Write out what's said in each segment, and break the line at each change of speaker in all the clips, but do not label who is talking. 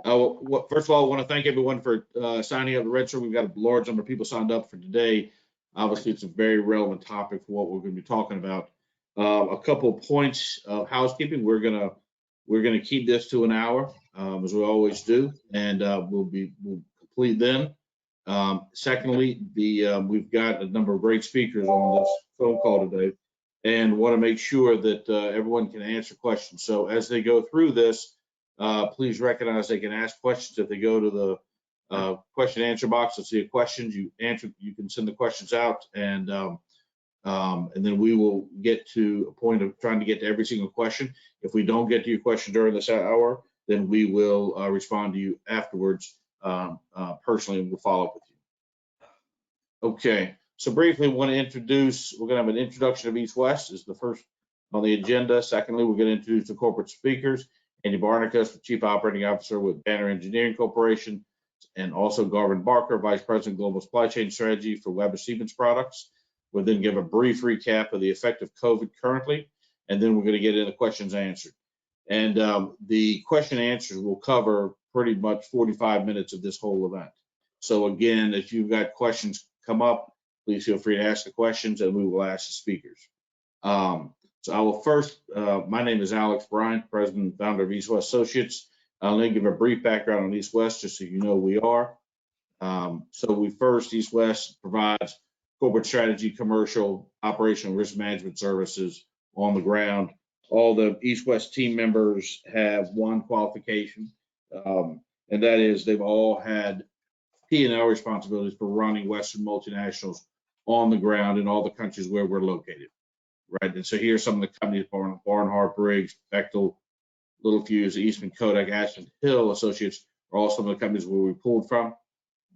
First of all, I want to thank everyone for signing up to register. We've got a large number of people signed up for today. Obviously, it's a very relevant topic for what we're going to be talking about. A couple of points of housekeeping. We're gonna keep this to an hour, as we always do, and we'll complete then. Secondly, we've got a number of great speakers on this phone call today, and want to make sure that everyone can answer questions. So as they go through this, please recognize they can ask questions. If they go to the question and answer box and see a question, you can send the questions out, and then we will get to a point of trying to get to every single question. If we don't get to your question during this hour, then we will respond to you afterwards personally, and we'll follow up with you. Okay, so briefly, we're going to have an introduction of East West is the first on the agenda. Secondly, we're going to introduce the corporate speakers. Andy Barnicus, the Chief Operating Officer with Banner Engineering Corporation, and also Garvin Barker, Vice President Global Supply Chain Strategy for Weber Siemens Products. We'll then give a brief recap of the effect of COVID currently, and then we're going to get into questions answered. And the question and answers will cover pretty much 45 minutes of this whole event. So again, if you've got questions come up, please feel free to ask the questions, and we will ask the speakers. So I will first, my name is Alex Bryant, President and Founder of East West Associates. I'll then give a brief background on East West, just so you know who we are. East West provides corporate strategy, commercial, operational, risk management services on the ground. All the East West team members have one qualification, and that is they've all had P&L responsibilities for running Western multinationals on the ground in all the countries where we're located. Right, and so here's some of the companies: Barnhart, Briggs, Bechtel, Littelfuse, Eastman Kodak, Ashland Hill Associates are all some of the companies where we pulled from.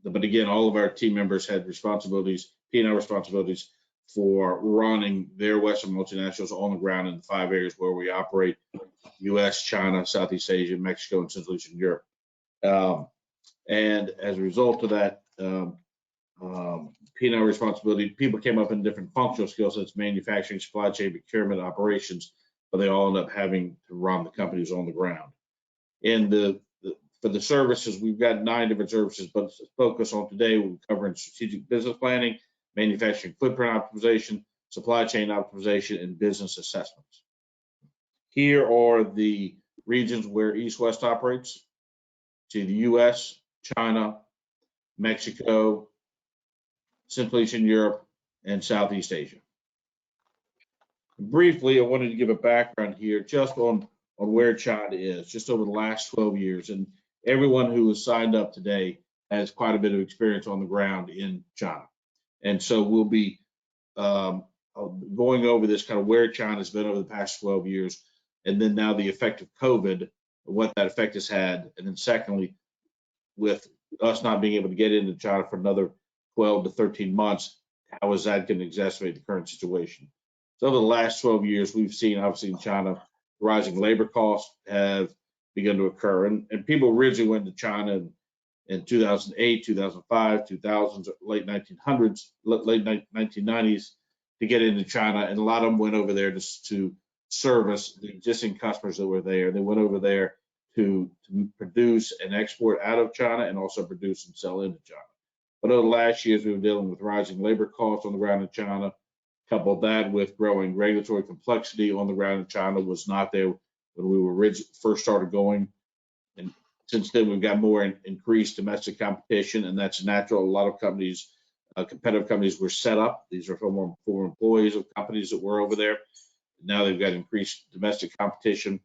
But again, all of our team members had responsibilities, P&L responsibilities for running their Western multinationals on the ground in the 5 areas where we operate: U.S., China, Southeast Asia, Mexico, and Central Eastern Europe. And as a result of that, P&L responsibility, people came up in different functional skill sets: manufacturing, supply chain, procurement, operations, but they all end up having to run the companies on the ground. And for the services, we've got 9 different services, but to focus on today, we're covering strategic business planning, manufacturing footprint optimization, supply chain optimization, and business assessments. Here are the regions where East West operates: to the U.S., China, Mexico, Central Eastern Europe, and Southeast Asia. Briefly, I wanted to give a background here just on where China is, just over the last 12 years. And everyone who has signed up today has quite a bit of experience on the ground in China. And so we'll be going over this kind of where China's been over the past 12 years, and then now the effect of COVID, what that effect has had. And then secondly, with us not being able to get into China for another 12 to 13 months, how is that going to exacerbate the current situation? So over the last 12 years, we've seen, obviously in China, rising labor costs have begun to occur. And people originally went to China in 2008, 2005, 2000s, late 1900s, late 1990s to get into China. And a lot of them went over there just to service the existing customers that were there. They went over there to produce and export out of China, and also produce and sell into China. But over the last years, we were dealing with rising labor costs on the ground in China. Coupled that with growing regulatory complexity on the ground in China was not there when we were first started going. And since then, we've got more increased domestic competition, and that's natural. A lot of companies, competitive companies, were set up. These are former employees of companies that were over there. Now they've got increased domestic competition.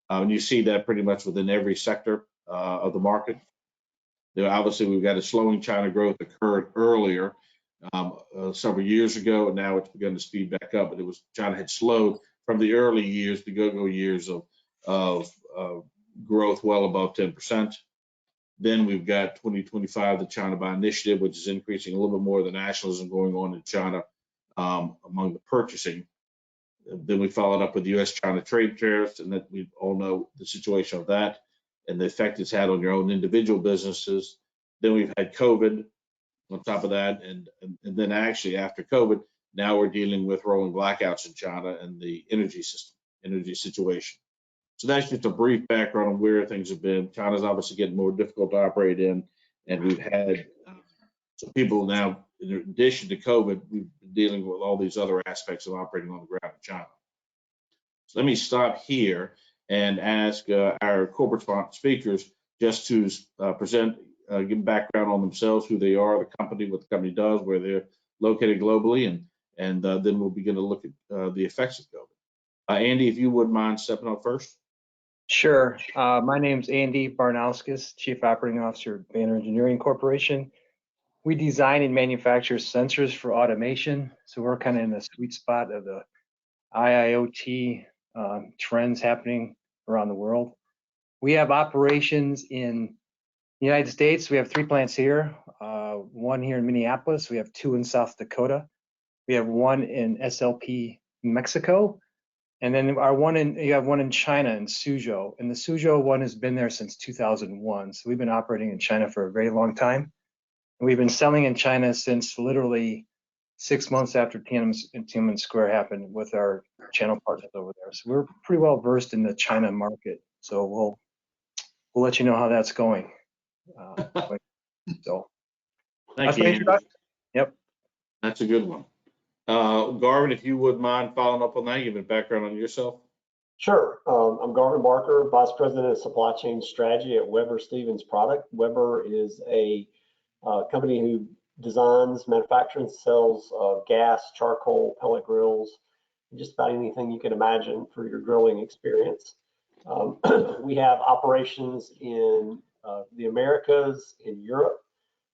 And you see that pretty much within every sector of the market. Obviously, we've got a slowing China growth occurred earlier several years ago, and now it's begun to speed back up. But China had slowed from the early years, the go-go years of growth well above 10%. Then we've got 2025, the China Buy Initiative, which is increasing a little bit more of the nationalism going on in China among the purchasing. Then we followed up with the U.S.-China trade tariffs, and that we all know the situation of that and the effect it's had on your own individual businesses. Then we've had COVID on top of that, and then actually after COVID, now we're dealing with rolling blackouts in China and the energy situation. So that's just a brief background on where things have been. China's obviously getting more difficult to operate in, and we've had some people now, in addition to COVID, we've been dealing with all these other aspects of operating on the ground in China. So let me stop here and ask our corporate speakers just to give background on themselves, who they are, the company, what the company does, where they're located globally, and then we'll begin to look at the effects of COVID. Andy, if you wouldn't mind stepping up first.
Sure. My name's Andy Barnauskas, Chief Operating Officer at Banner Engineering Corporation. We design and manufacture sensors for automation, so we're kind of in the sweet spot of the IIoT trends happening around the world. We have operations in the United States. We have 3 plants here, one here in Minneapolis. We have 2 in South Dakota. We have 1 in SLP, Mexico. And then you have one in China in Suzhou. And the Suzhou one has been there since 2001. So we've been operating in China for a very long time. And we've been selling in China since literally 6 months after Tiananmen Square happened with our channel partners over there. So we're pretty well versed in the China market. So we'll let you know how that's going. So
Thank you, Andy.
Yep.
That's a good one. Garvin, if you would mind following up on that, give a background on yourself.
Sure. I'm Garvin Barker, Vice President of Supply Chain Strategy at Weber Stevens Product. Weber is a company who designs, manufactures, and sells gas, charcoal, pellet grills, just about anything you can imagine for your grilling experience. We have operations in the Americas, in Europe,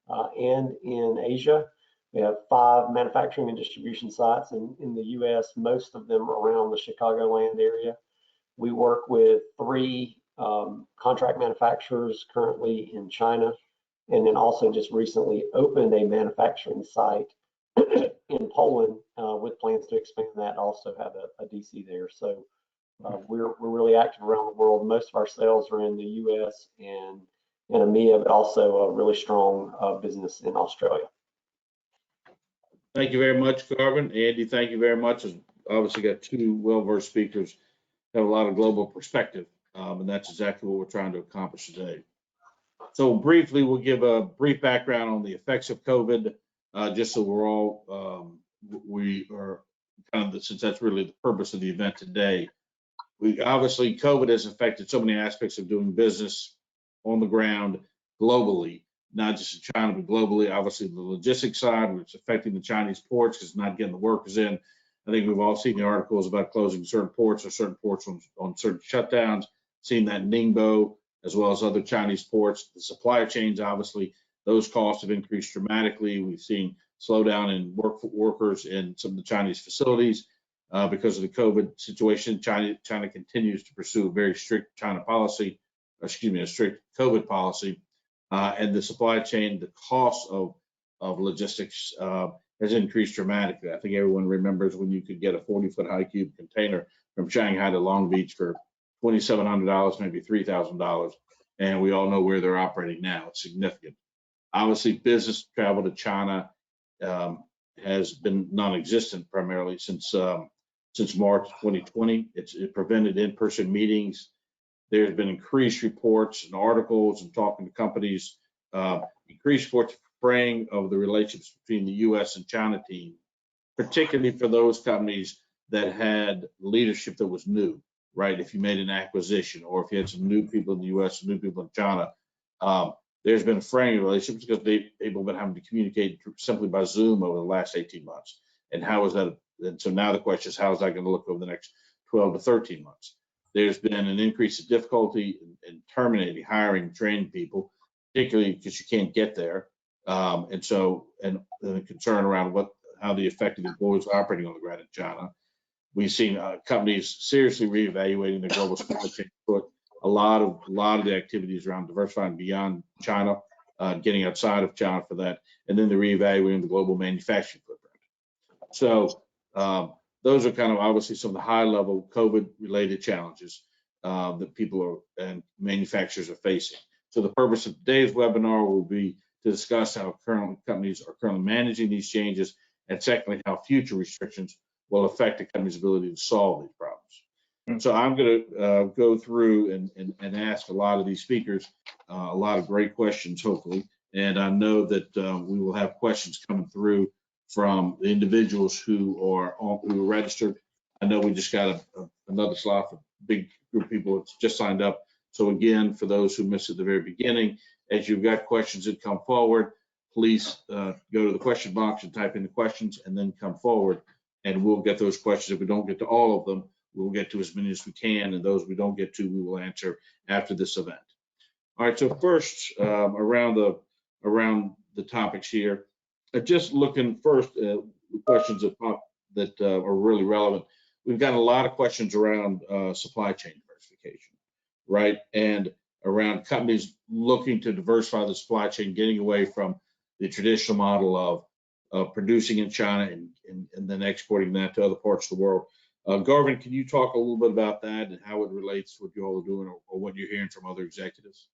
and in Asia. We have 5 manufacturing and distribution sites in the U.S., most of them around the Chicagoland area. We work with 3 contract manufacturers currently in China, and then also just recently opened a manufacturing site in Poland with plans to expand that and also have a DC there. So we're really active around the world. Most of our sales are in the U.S. and in EMEA, but also a really strong business in Australia.
Thank you very much, Garvin. Andy, thank you very much. Obviously got 2 well-versed speakers, have a lot of global perspective, and that's exactly what we're trying to accomplish today. So briefly, we'll give a brief background on the effects of COVID, just so we're all, we are kind of, since that's really the purpose of the event today. Obviously, COVID has affected so many aspects of doing business on the ground globally, not just in China, but globally. Obviously, the logistics side, which is affecting the Chinese ports because not getting the workers in. I think we've all seen the articles about closing certain ports or certain ports on certain shutdowns, seen that in Ningbo, as well as other Chinese ports. The supply chains, obviously, those costs have increased dramatically. We've seen slowdown in workers in some of the Chinese facilities because of the COVID situation. China continues to pursue a very strict a strict COVID policy. And the supply chain, the cost of logistics has increased dramatically. I think everyone remembers when you could get a 40-foot high cube container from Shanghai to Long Beach for $2,700, maybe $3,000. And we all know where they're operating now. It's significant. Obviously, business travel to China has been non-existent primarily since March 2020. It prevented in-person meetings. There's been increased reports and articles and talking to companies, increased fraying of the relationships between the U.S. and China team, particularly for those companies that had leadership that was new, right? If you made an acquisition or if you had some new people in the U.S. and new people in China, there's been fraying of relationships because people have been having to communicate simply by Zoom over the last 18 months. And how is that? And so now the question is, how is that going to look over the next 12 to 13 months? There's been an increase of difficulty in terminating, hiring, training people, particularly because you can't get there. And the concern around how the affected employees are operating on the ground in China. We've seen companies seriously reevaluating their global supply chain footprint. A lot of the activities around diversifying beyond China, getting outside of China for that, and then the reevaluating the global manufacturing footprint. So those are kind of obviously some of the high-level COVID-related challenges that people and manufacturers are facing. So the purpose of today's webinar will be to discuss how current companies are currently managing these changes, and secondly, how future restrictions will affect the company's ability to solve these problems. So I'm going to go through and ask a lot of these speakers a lot of great questions, hopefully. And I know that we will have questions coming through from the individuals who are registered. I know we just got another slot for a big group of people that's just signed up. So again, for those who missed at the very beginning, as you've got questions that come forward, please go to the question box and type in the questions and then come forward, and we'll get those questions. If we don't get to all of them, we'll get to as many as we can, and those we don't get to, we will answer after this event. All right, so first, around the topics here, just looking first at questions that are really relevant. We've got a lot of questions around supply chain diversification, right? And around companies looking to diversify the supply chain, getting away from the traditional model of producing in China and then exporting that to other parts of the world. Garvin, can you talk a little bit about that and how it relates to what you all are doing or what you're hearing from other executives?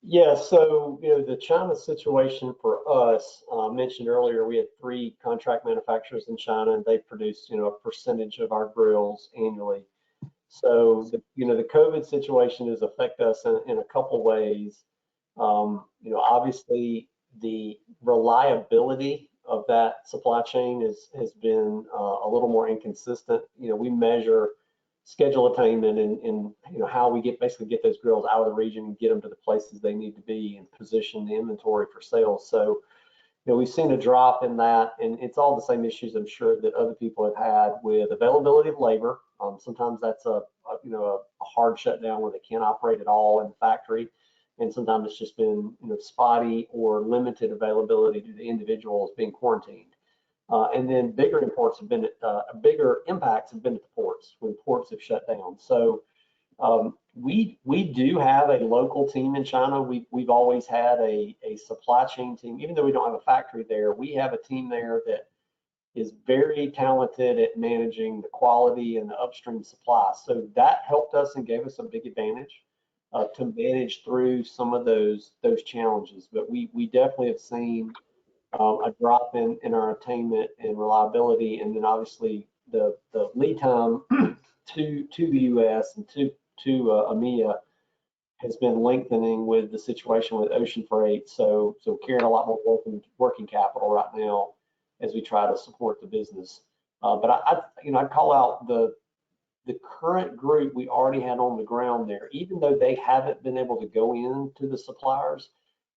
Yeah, so the China situation for us, mentioned earlier, we had 3 contract manufacturers in China, and they produce a percentage of our grills annually. So the COVID situation has affected us in a couple ways. Obviously the reliability of that supply chain has been a little more inconsistent. We measure schedule attainment and how we basically get those grills out of the region and get them to the places they need to be and position the inventory for sales. So we've seen a drop in that, and it's all the same issues I'm sure that other people have had with availability of labor. Sometimes that's a hard shutdown where they can't operate at all in the factory, and sometimes it's just been spotty or limited availability due to individuals being quarantined. And then bigger impacts have been at the ports when ports have shut down. So we do have a local team in China. We've always had a supply chain team, even though we don't have a factory there. We have a team there that is very talented at managing the quality and the upstream supply. So that helped us and gave us a big advantage to manage through some of those challenges. But we definitely have seen a drop in our attainment and reliability, and then obviously the lead time to the U.S. and to EMEA has been lengthening with the situation with ocean freight. So carrying a lot more working capital right now as we try to support the business. But I'd call out the current group we already had on the ground there. Even though they haven't been able to go into the suppliers,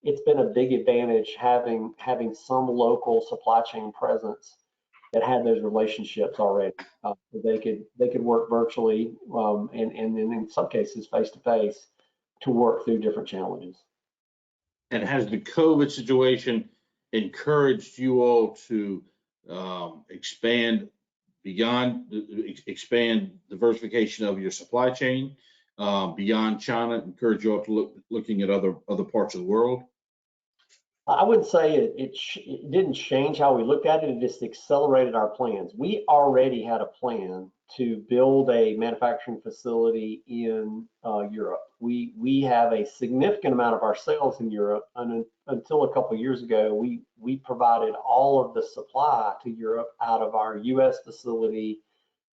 it's been a big advantage having some local supply chain presence that had those relationships already. They could work virtually and in some cases face to face to work through different challenges.
And has the COVID situation encouraged you all to expand diversification of your supply chain beyond China, encourage you all to looking at other parts of the world?
I wouldn't say it didn't change how we looked at it. It just accelerated our plans. We already had a plan to build a manufacturing facility in Europe. We have a significant amount of our sales in Europe, and until a couple of years ago, we provided all of the supply to Europe out of our U.S. facility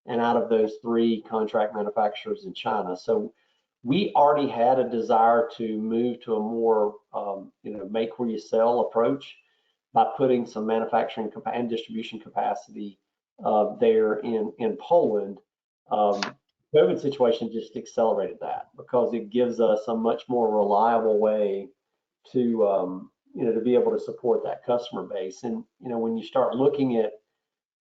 and out of those 3 contract manufacturers in China. So we already had a desire to move to a more, make where you sell approach by putting some manufacturing and distribution capacity there in Poland. COVID situation just accelerated that because it gives us a much more reliable way to, to be able to support that customer base. And when you start looking at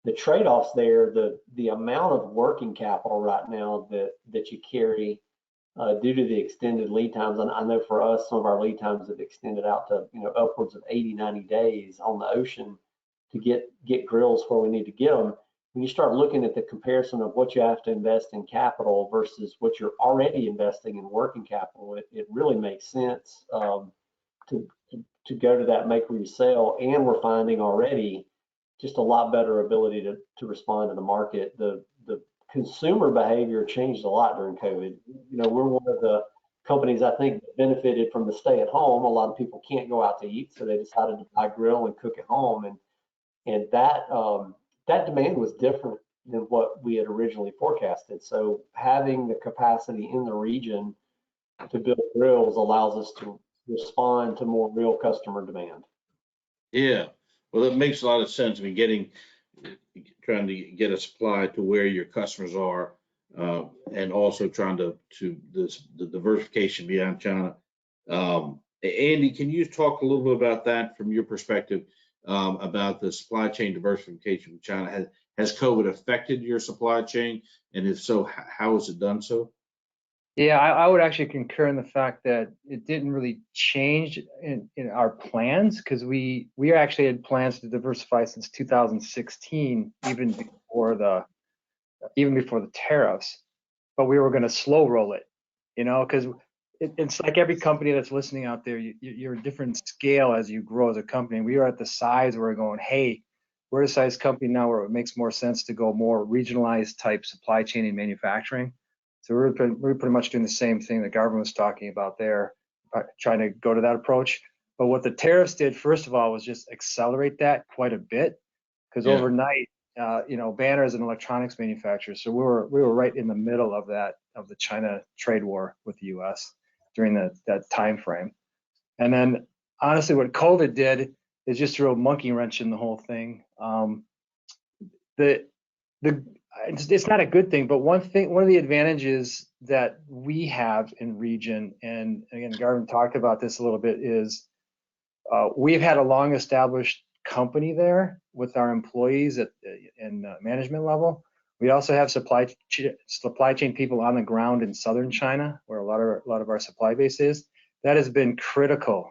the trade-offs there, the amount of working capital right now that you carry due to the extended lead times. And I know for us, some of our lead times have extended out to, upwards of 80, 90 days on the ocean to get grills where we need to get them. When you start looking at the comparison of what you have to invest in capital versus what you're already investing in working capital, it really makes sense to go to that make where you sell. And we're finding already just a lot better ability to respond to the market. The consumer behavior changed a lot during COVID. We're one of the companies I think that benefited from the stay at home. A lot of people can't go out to eat, so they decided to buy grill and cook at home, and that demand was different than what we had originally forecasted. So having the capacity in the region to build grills allows us to respond to more real customer demand.
Yeah, well, that makes a lot of sense. I mean, trying to get a supply to where your customers are, and also trying to the diversification beyond China. Andy, can you talk a little bit about that from your perspective, about the supply chain diversification with China? Has COVID affected your supply chain? And if so, how has it done so?
Yeah, I would actually concur in the fact that it didn't really change in our plans, because we actually had plans to diversify since 2016, even before the tariffs, but we were going to slow roll it, because it's like every company that's listening out there, you're a different scale as you grow as a company. We are at the size where we're going, hey, we're a size company now where it makes more sense to go more regionalized type supply chain and manufacturing. So we're pretty much doing the same thing the government was talking about there, trying to go to that approach. But what the tariffs did, first of all, was just accelerate that quite a bit, because overnight, Banner is an electronics manufacturer, so we were right in the middle of the China trade war with the U.S. during that time frame. And then honestly, what COVID did is just throw a monkey wrench in the whole thing. It's not a good thing, but one of the advantages that we have in region, and again, Garvin talked about this a little bit, is we've had a long established company there with our employees in management level. We also have supply chain people on the ground in southern China, where a lot of our supply base is. That has been critical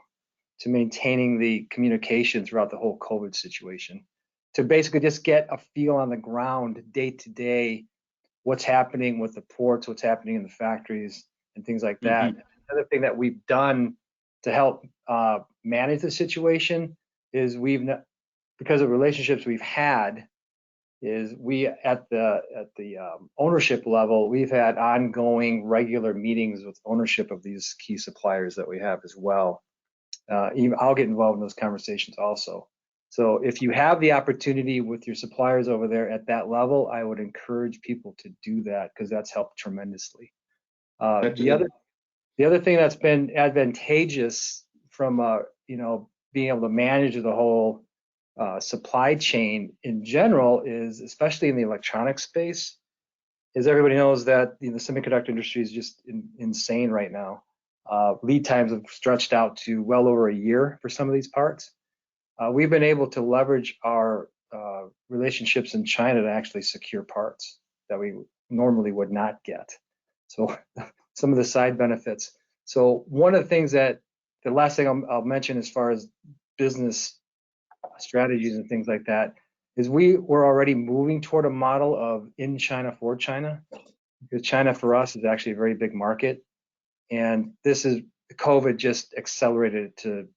to maintaining the communication throughout the whole COVID situation, to basically just get a feel on the ground day to day, what's happening with the ports, what's happening in the factories, and things like that. Another thing that we've done to help manage the situation is because of relationships we've had, is we at the ownership level, we've had ongoing regular meetings with ownership of these key suppliers that we have as well. Even I'll get involved in those conversations also. So if you have the opportunity with your suppliers over there at that level, I would encourage people to do that, because that's helped tremendously. The other thing that's been advantageous from being able to manage the whole supply chain in general is, especially in the electronic space, is everybody knows that the semiconductor industry is just insane right now. Lead times have stretched out to well over a year for some of these parts. We've been able to leverage our relationships in China to actually secure parts that we normally would not get. So some of the side benefits. So one of the things the last thing I'll mention as far as business strategies and things like that is we're already moving toward a model of in China for China, because China for us is actually a very big market, and COVID just accelerated it to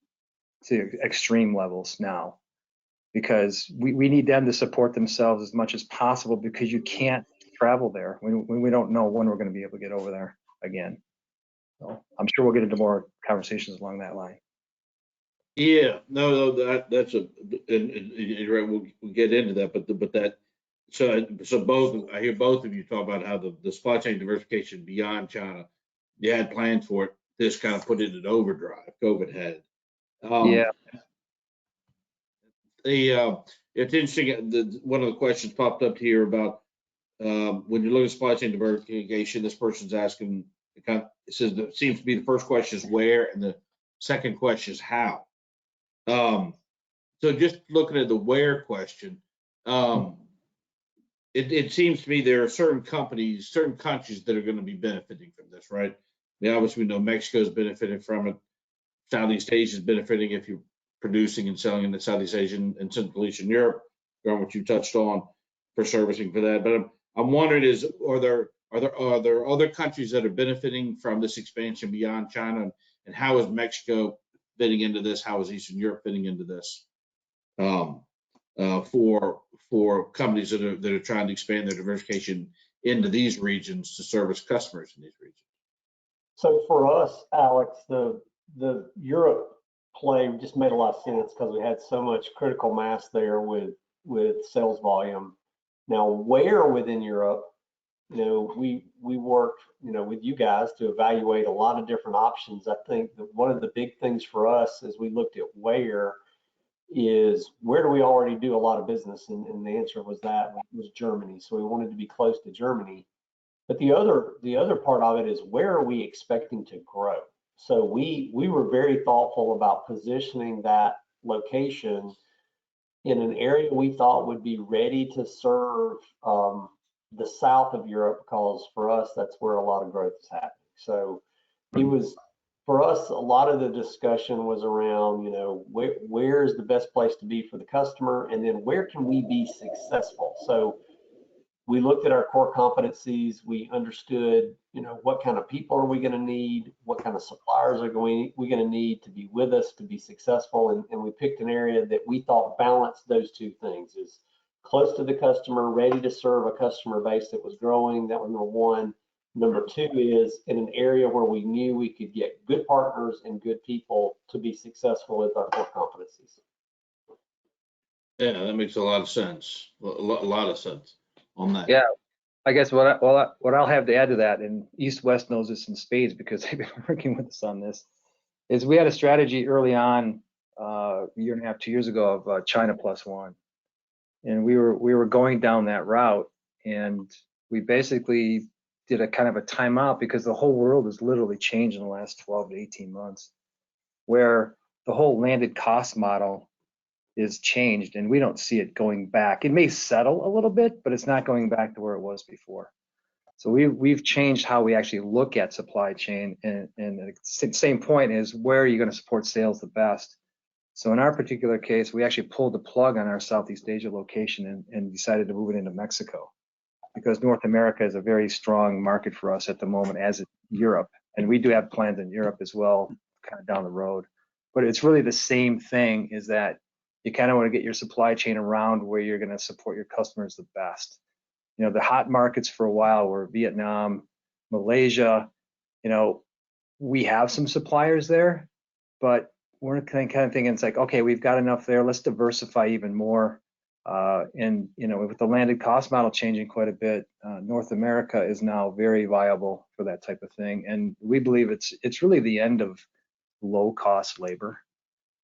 extreme levels now, because we need them to support themselves as much as possible, because you can't travel there when we don't know when we're going to be able to get over there again. So I'm sure we'll get into more conversations along that line.
Yeah, no, that's and you're right. We'll get into that, but that so I hear both of you talk about how the supply chain diversification beyond China, you had plans for it. This kind of put it in overdrive. COVID had.
Yeah.
It's interesting. One of the questions popped up here about when you look at supply chain diversification. This person's asking. It says it seems to be the first question is where, and the second question is how. So just looking at the where question, it seems to me there are certain companies, certain countries that are going to be benefiting from this, right? I mean, obviously we know Mexico is benefiting from it. Southeast Asia is benefiting if you're producing and selling in the Southeast Asian and Central Eastern Europe, what you touched on for servicing for that. But I'm wondering are there other countries that are benefiting from this expansion beyond China, and how is Mexico fitting into this? How is Eastern Europe fitting into this? For companies that are trying to expand their diversification into these regions to service customers in these regions.
So for us, Alex, the Europe play just made a lot of sense because we had so much critical mass there with sales volume. Now, where within Europe, we worked, with you guys to evaluate a lot of different options. I think that one of the big things for us as we looked at where do we already do a lot of business? And the answer was Germany. So we wanted to be close to Germany. But the other part of it is, where are we expecting to grow? So we were very thoughtful about positioning that location in an area we thought would be ready to serve the south of Europe, because for us, that's where a lot of growth is happening. So it was, for us, a lot of the discussion was around, where is the best place to be for the customer, and then where can we be successful? So we looked at our core competencies. We understood, what kind of people are we going to need? What kind of suppliers are we going to need to be with us to be successful? And we picked an area that we thought balanced those two things: is close to the customer, ready to serve a customer base that was growing. That was number one. Number two is in an area where we knew we could get good partners and good people to be successful with our core competencies.
Yeah, that makes a lot of sense. A lot of sense on that.
Yeah, I guess what I'll have to add to that, and East West knows this in spades because they've been working with us on this, is we had a strategy early on, a year and a half, 2 years ago, of China plus one, and we were going down that route, and we basically did a kind of a timeout because the whole world has literally changed in the last 12 to 18 months, where the whole landed cost model is changed, and we don't see it going back. It may settle a little bit, but it's not going back to where it was before. So we've changed how we actually look at supply chain, and the same point is, where are you going to support sales the best? So in our particular case, we actually pulled the plug on our Southeast Asia location and decided to move it into Mexico, because North America is a very strong market for us at the moment, as is Europe. And we do have plans in Europe as well, kind of down the road. But it's really the same thing, is that you kind of want to get your supply chain around where you're going to support your customers the best. The hot markets for a while were Vietnam, Malaysia. We have some suppliers there, but we're kind of thinking, it's like, okay, we've got enough there. Let's diversify even more. And with the landed cost model changing quite a bit, North America is now very viable for that type of thing. And we believe it's really the end of low cost labor.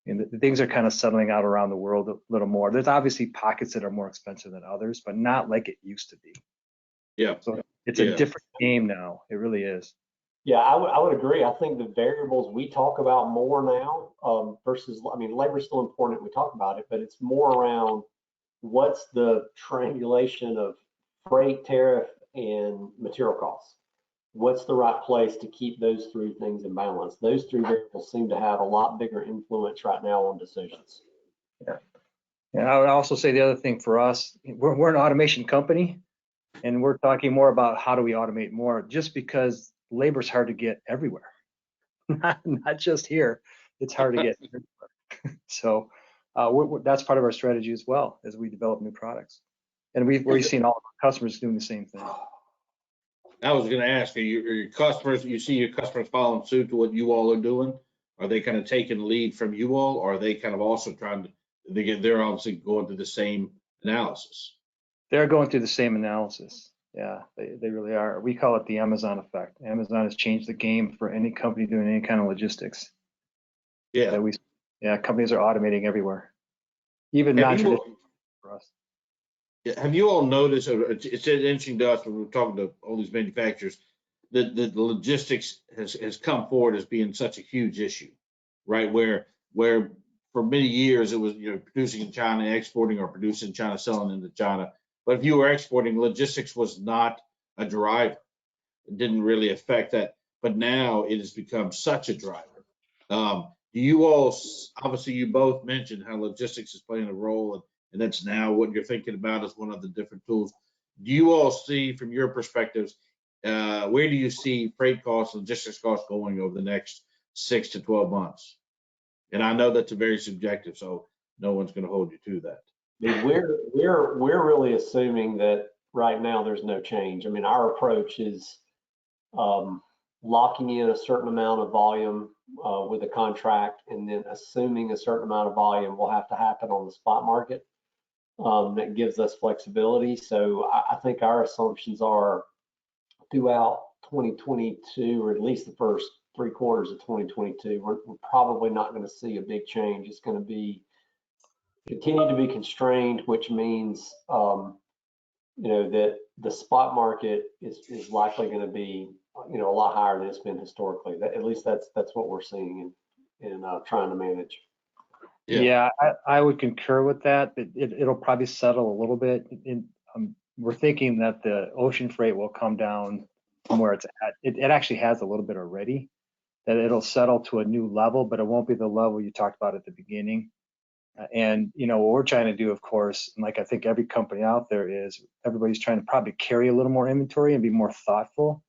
And the things are kind of settling out around the world a little more. There's obviously pockets that are more expensive than others, but not like it used to be.
Yeah.
So it's a different game now. It really is.
Yeah, I would agree. I think the variables we talk about more now versus, labor is still important. We talk about it, but it's more around what's the triangulation of freight, tariff, and material costs. What's the right place to keep those three things in balance? Those three variables seem to have a lot bigger influence right now on decisions.
Yeah. And I would also say the other thing for us, we're an automation company, and we're talking more about how do we automate more, just because labor's hard to get everywhere, not just here. It's hard to get everywhere. So that's part of our strategy as well, as we develop new products. And we've seen all of our customers doing the same thing.
I was going to ask, are your customers, you see your customers following suit to what you all are doing? Are they kind of taking the lead from you all, or are they kind of also they're obviously going through the same analysis?
They're going through the same analysis. Yeah, they really are. We call it the Amazon effect. Amazon has changed the game for any company doing any kind of logistics.
Yeah.
Companies are automating everywhere, even non-traditional for us.
Have you all noticed, it's interesting to us when we're talking to all these manufacturers, that the logistics has come forward as being such a huge issue, right? Where for many years it was, producing in China, exporting, or producing in China, selling into China. But if you were exporting, logistics was not a driver. It didn't really affect that. But now it has become such a driver. Do you all, obviously you both mentioned how logistics is playing a role, and that's now what you're thinking about as one of the different tools. Do you all see, from your perspectives, where do you see freight costs, logistics costs going over the next 6 to 12 months? And I know that's a very subjective, so no one's going to hold you to that.
We're really assuming that right now there's no change. Our approach is locking in a certain amount of volume with a contract, and then assuming a certain amount of volume will have to happen on the spot market. that gives us flexibility. So I think our assumptions are throughout 2022, or at least the first 3 quarters of 2022, we're probably not going to see a big change. It's going to be continue to be constrained, which means that the spot market is likely going to be a lot higher than it's been historically. At least that's what we're seeing in trying to manage.
Yeah, I would concur with that. It'll probably settle a little bit. We're thinking that the ocean freight will come down from where it's at. It actually has a little bit already, that it'll settle to a new level, but it won't be the level you talked about at the beginning. And what we're trying to do, of course, and like I think every company out there is, everybody's trying to probably carry a little more inventory and be more thoughtful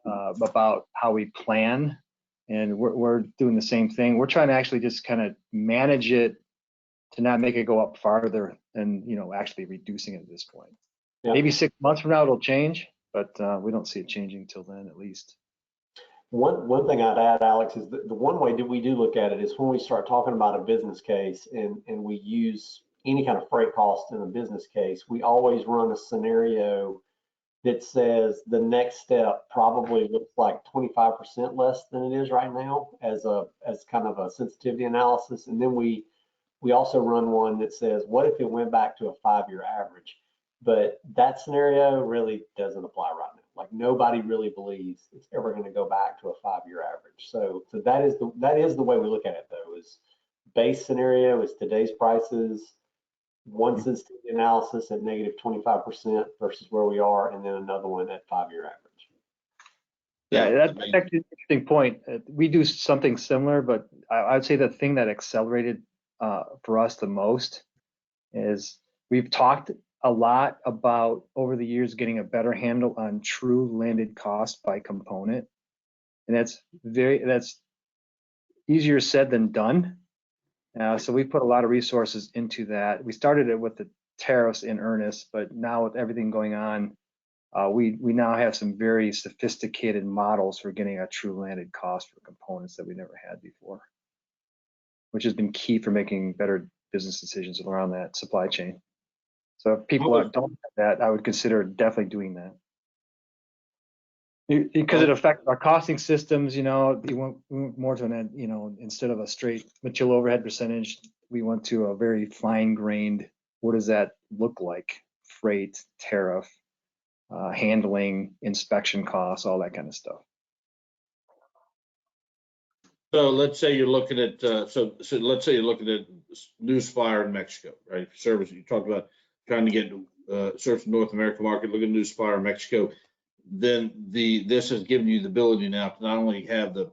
about how we plan. And we're doing the same thing. We're trying to actually just kind of manage it to not make it go up farther and actually reducing it at this point.
Yeah.
Maybe 6 months from now it'll change, but we don't see it changing till then, at least.
One thing I'd add, Alex, is the one way that we do look at it is when we start talking about a business case and we use any kind of freight cost in a business case, we always run a scenario that says the next step probably looks like 25% less than it is right now as kind of a sensitivity analysis. And then we also run one that says, what if it went back to a 5-year average? But that scenario really doesn't apply right now. Like, nobody really believes it's ever going to go back to a 5-year average. So that is the way we look at it, though. Is base scenario is today's prices, one sensitivity analysis at negative 25% versus where we are, and then another one at 5-year average.
Yeah, that's actually an interesting point. We do something similar, but I would say the thing that accelerated for us the most is we've talked a lot about over the years getting a better handle on true landed cost by component, and that's easier said than done. So we put a lot of resources into that. We started it with the tariffs in earnest, but now with everything going on, we now have some very sophisticated models for getting a true landed cost for components that we never had before, which has been key for making better business decisions around that supply chain. So if people don't have that, I would consider definitely doing that. Because it affects our costing systems, you want more to an, instead of a straight material overhead percentage, we went to a very fine-grained, what does that look like? Freight, tariff, handling, inspection costs, all that kind of stuff.
So let's say you're looking at so let's say you're looking at Newsflyer in Mexico, right? Service you talked about trying to get service North American market. Look at Newsflyer in Mexico. Then this has given you the ability now to not only have the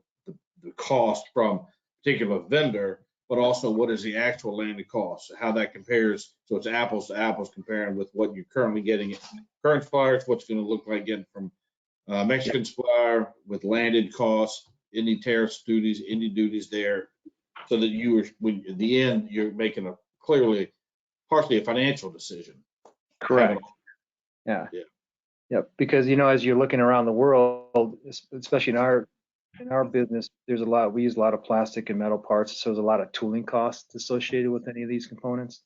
cost from a particular vendor, but also what is the actual landed cost, how that compares. So it's apples to apples comparing with what you're currently getting at current suppliers, what's going to look like getting from Mexican supplier with landed costs, any tariffs, duties, any duties there, so that when at the end you're making partially a financial decision.
Correct. Yeah. Because as you're looking around the world, especially in our business, we use a lot of plastic and metal parts, so there's a lot of tooling costs associated with any of these components.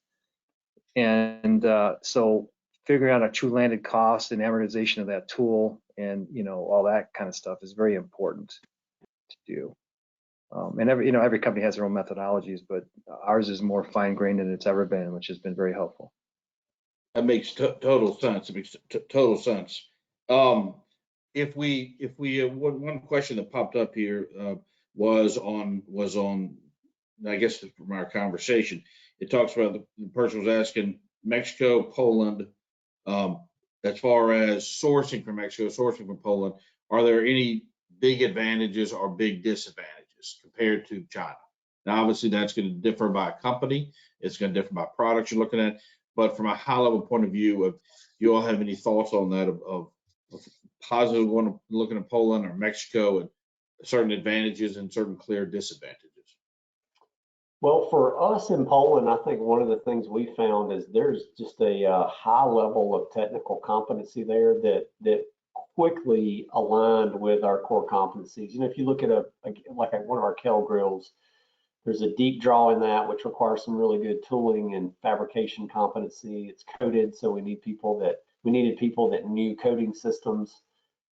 And so figuring out a true landed cost and amortization of that tool and all that kind of stuff is very important to do. And every company has their own methodologies, but ours is more fine-grained than it's ever been, which has been very helpful.
That makes total sense. It makes total sense. If we one question that popped up here was on I guess from our conversation, it talks about the person was asking Mexico, Poland, as far as sourcing from Mexico, sourcing from Poland, are there any big advantages or big disadvantages compared to China? Now, obviously, that's going to differ by company. It's going to differ by products you're looking at. But from a high-level point of view, do you all have any thoughts on that of positive one looking at Poland or Mexico and certain advantages and certain clear disadvantages?
Well, for us in Poland, I think one of the things we found is there's just a high level of technical competency there that quickly aligned with our core competencies. If you look at like one of our Kell grills, There's a deep draw in that, which requires some really good tooling and fabrication competency. It's coded, so we needed people that knew coding systems,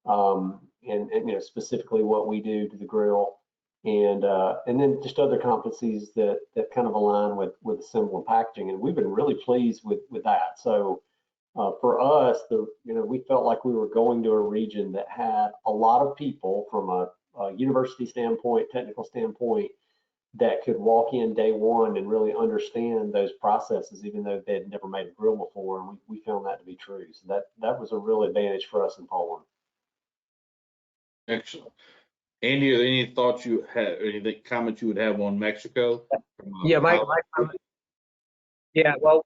and specifically what we do to the grill, and then just other competencies that kind of align with assembly and packaging. And we've been really pleased with that. So for us, we felt like we were going to a region that had a lot of people from a university standpoint, technical standpoint, that could walk in day one and really understand those processes, even though they had never made a grill before. And we found that to be true. So that was a real advantage for us in Poland.
Excellent. Andy, are there any thoughts you have, any comments you would have on Mexico?
Yeah, my comment. Yeah, well,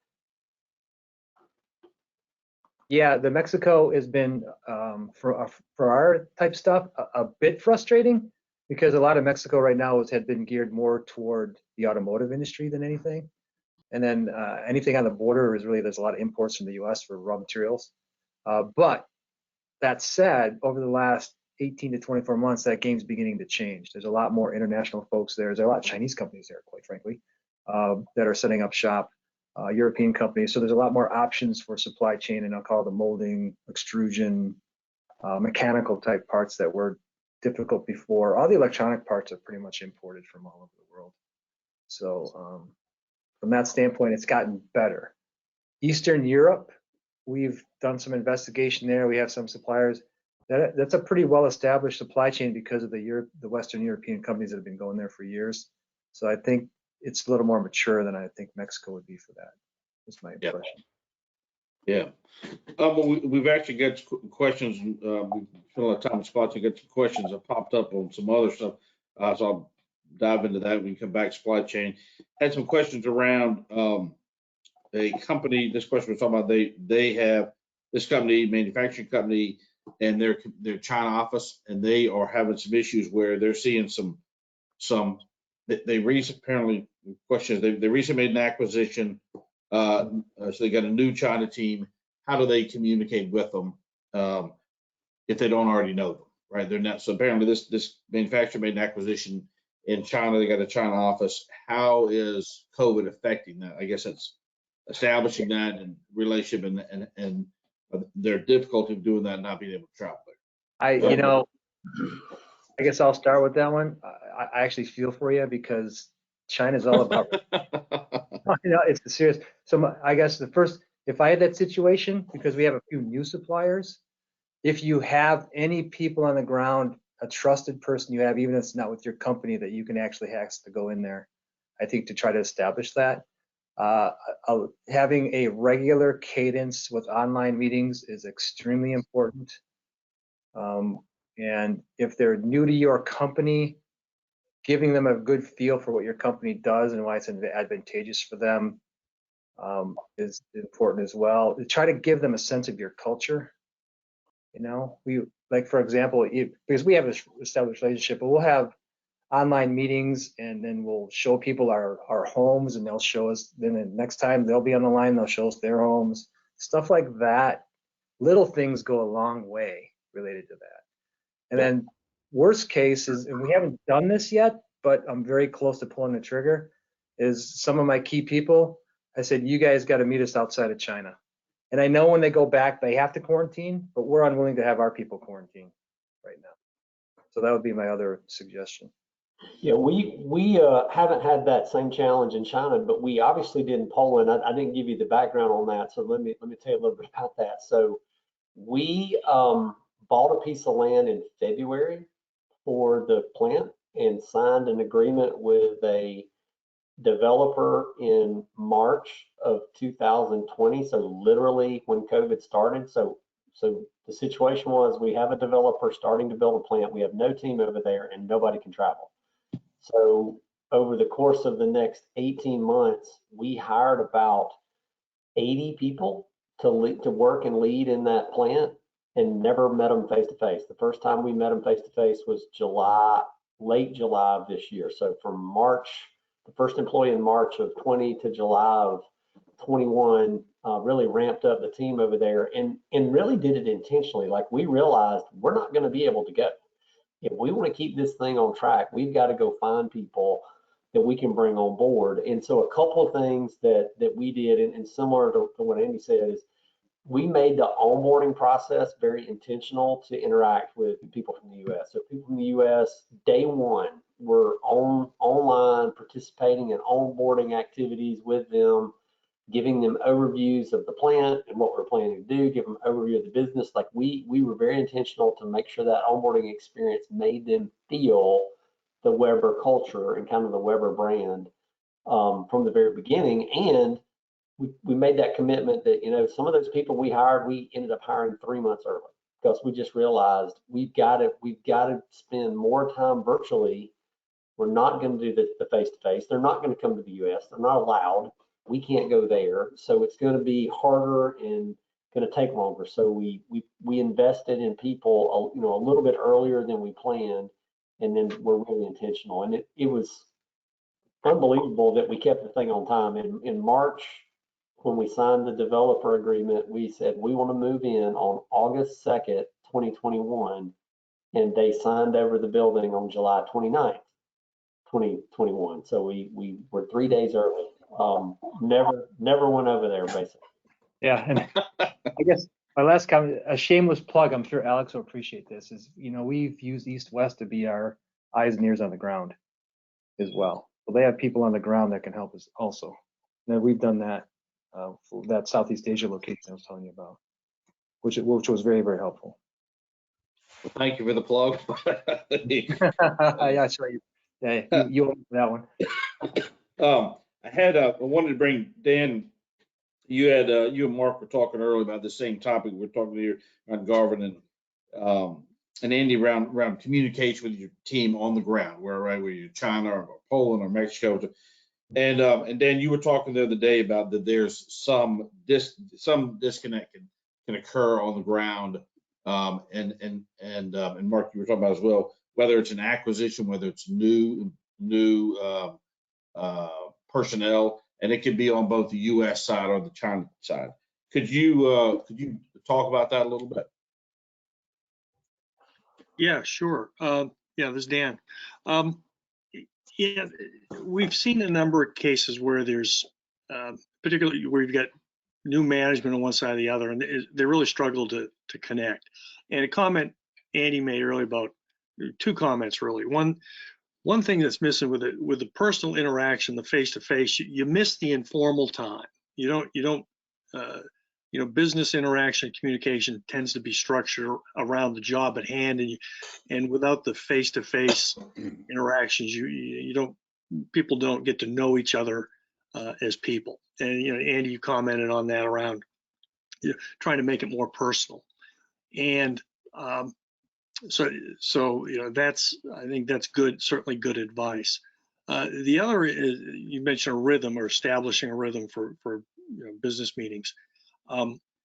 yeah, the Mexico has been for our type stuff a bit frustrating, because a lot of Mexico right now had been geared more toward the automotive industry than anything. And then anything on the border is really, there's a lot of imports from the US for raw materials. But that said, over the last 18 to 24 months, that game's beginning to change. There's a lot more international folks there. There's a lot of Chinese companies there, quite frankly, that are setting up shop, European companies. So there's a lot more options for supply chain, and I'll call it the molding, extrusion, mechanical type parts that were difficult before. All the electronic parts are pretty much imported from all over the world. So from that standpoint, it's gotten better. Eastern Europe, we've done some investigation there. We have some suppliers. That's a pretty well-established supply chain because of the Western European companies that have been going there for years. So I think it's a little more mature than I think Mexico would be for that. That's my impression.
Yeah. Well, we've actually got questions. We spent a lot of time in spots and got some questions that popped up on some other stuff. So I'll dive into that when we come back. Supply chain. Had some questions around a company. This question was talking about they have this company, manufacturing company, and their China office, and they are having some issues where they're seeing some. They recently made an acquisition. So they got a new China team. How do they communicate with them if they don't already know them, right? They're not. So apparently this manufacturer made an acquisition in China. They got a China office. How is COVID affecting that? I guess it's establishing that and relationship and their difficulty of doing that and not being able to travel there.
I guess I'll start with that one. I actually feel for you, because China's all about it's serious. So I guess if I had that situation, because we have a few new suppliers, if you have any people on the ground, a trusted person you have, even if it's not with your company, that you can actually ask to go in there, I think, to try to establish that. Having a regular cadence with online meetings is extremely important. And if they're new to your company, giving them a good feel for what your company does and why it's advantageous for them is important as well. Try to give them a sense of your culture. We, like, for example, because we have an established relationship, but we'll have online meetings, and then we'll show people our homes, and they'll show us. Then the next time they'll be on the line, they'll show us their homes, stuff like that. Little things go a long way related to that. And then worst case is, and we haven't done this yet, but I'm very close to pulling the trigger, is some of my key people, I said, you guys got to meet us outside of China. And I know when they go back, they have to quarantine, but we're unwilling to have our people quarantine right now. So that would be my other suggestion.
Yeah, we haven't had that same challenge in China, but we obviously did in Poland. I didn't give you the background on that, so let me tell you a little bit about that. So we bought a piece of land in February for the plant and signed an agreement with a developer in March of 2020. So literally when COVID started. So the situation was, we have a developer starting to build a plant. We have no team over there and nobody can travel. So over the course of the next 18 months, we hired about 80 people to work and lead in that plant, and never met them face to face. The first time we met them face to face was late July of this year. So from March, the first employee in March of 20 to July of 21, really ramped up the team over there, and really did it intentionally. Like, we realized we're not going to be able to go. If we want to keep this thing on track, we've got to go find people that we can bring on board. And so a couple of things that we did, and similar to what Andy said, is we made the onboarding process very intentional to interact with people from the U.S. So people from the U.S. day one were online participating in onboarding activities with them, giving them overviews of the plant and what we're planning to do, give them an overview of the business. Like we were very intentional to make sure that onboarding experience made them feel the Weber culture and kind of the Weber brand from the very beginning. And we made that commitment that, you know, some of those people we hired, we ended up hiring 3 months early because we just realized we've got to spend more time virtually. We're not going to do the face-to-face. They're not going to come to the U.S. They're not allowed. We can't go there. So it's going to be harder and going to take longer. So we invested in people, you know, a little bit earlier than we planned, and then we're really intentional. And it was unbelievable that we kept the thing on time. In March, when we signed the developer agreement, we said we want to move in on August 2nd, 2021, and they signed over the building on July 29th, 2021. So we were 3 days early. Never went over there, basically.
Yeah, and I guess my last comment, a shameless plug, I'm sure Alex will appreciate this, is, you know, we've used East West to be our eyes and ears on the ground as well. So they have people on the ground that can help us also. And we've done that for that Southeast Asia location I was telling you about, which was very, very helpful.
Well, thank you for the plug.
Yeah, that's right. Yeah, you own that one.
I wanted to bring Dan. You and Mark were talking earlier about the same topic. We're talking here on Garvin and Andy around communication with your team on the ground, whether you're China or Poland or Mexico. And Dan, you were talking the other day about that there's some disconnect can occur on the ground. And Mark, you were talking about as well, whether it's an acquisition, whether it's new personnel, and it could be on both the U.S. side or the China side. Could you talk about that a little bit?
Yeah, sure. Yeah, this is Dan. Yeah, we've seen a number of cases where there's, particularly where you've got new management on one side or the other, and they really struggle to connect. And a comment Andy made earlier about, two comments really. One thing that's missing with the personal interaction, the face-to-face, you miss the informal time. You don't business interaction, communication tends to be structured around the job at hand, and without the face-to-face interactions, people don't get to know each other as people. And Andy, you commented on that around trying to make it more personal, and so I think that's good, certainly good advice. The other is, you mentioned a rhythm, or establishing a rhythm for business meetings.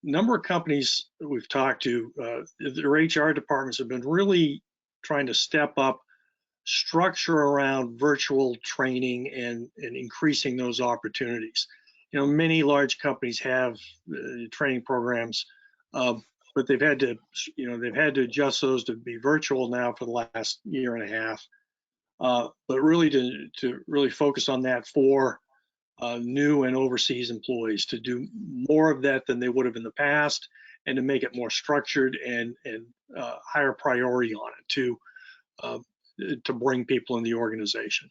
Number of companies that we've talked to, their HR departments have been really trying to step up structure around virtual training and increasing those opportunities. Many large companies have training programs, but they've had to adjust those to be virtual now for the last year and a half. But really to really focus on that for new and overseas employees, to do more of that than they would have in the past, and to make it more structured and higher priority on it to bring people in the organization.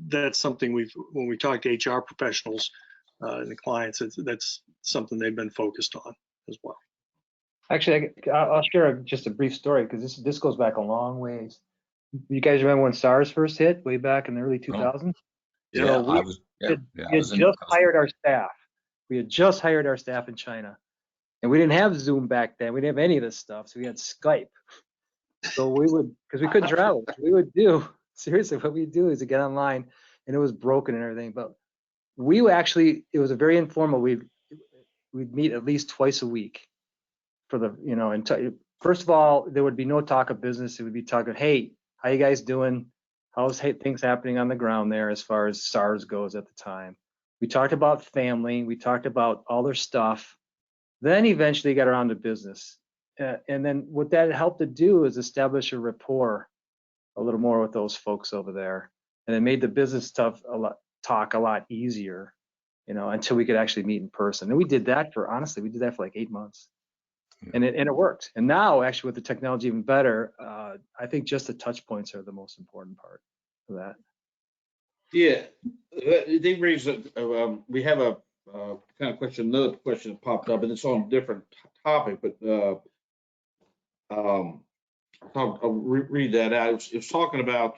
That's something when we talk to HR professionals and the clients, that's something they've been focused on as well.
Actually, I'll share just a brief story, because this goes back a long ways. You guys remember when SARS first hit, way back in the early 2000s?
Yeah,
So we had just hired our staff. We had just hired our staff in China, and we didn't have Zoom back then. We didn't have any of this stuff, so we had Skype. So we would, because we couldn't travel, seriously, what we do is to get online, and it was broken and everything. But it was a very informal. We'd meet at least twice a week. First of all, there would be no talk of business. It would be talking, hey, how you guys doing? How's things happening on the ground there as far as SARS goes at the time? We talked about family. We talked about all their stuff. Then eventually got around to business. And then what that helped to do is establish a rapport a little more with those folks over there. and it made the business talk a lot easier, you know, until we could actually meet in person. And we did that for, honestly, we did that for like 8 months. And it worked. And now, actually, with the technology even better, I think just the touch points are the most important part of that.
Yeah, they raise we have a kind of question, another question that popped up, and it's on a different topic, but I'll read that out. It was talking about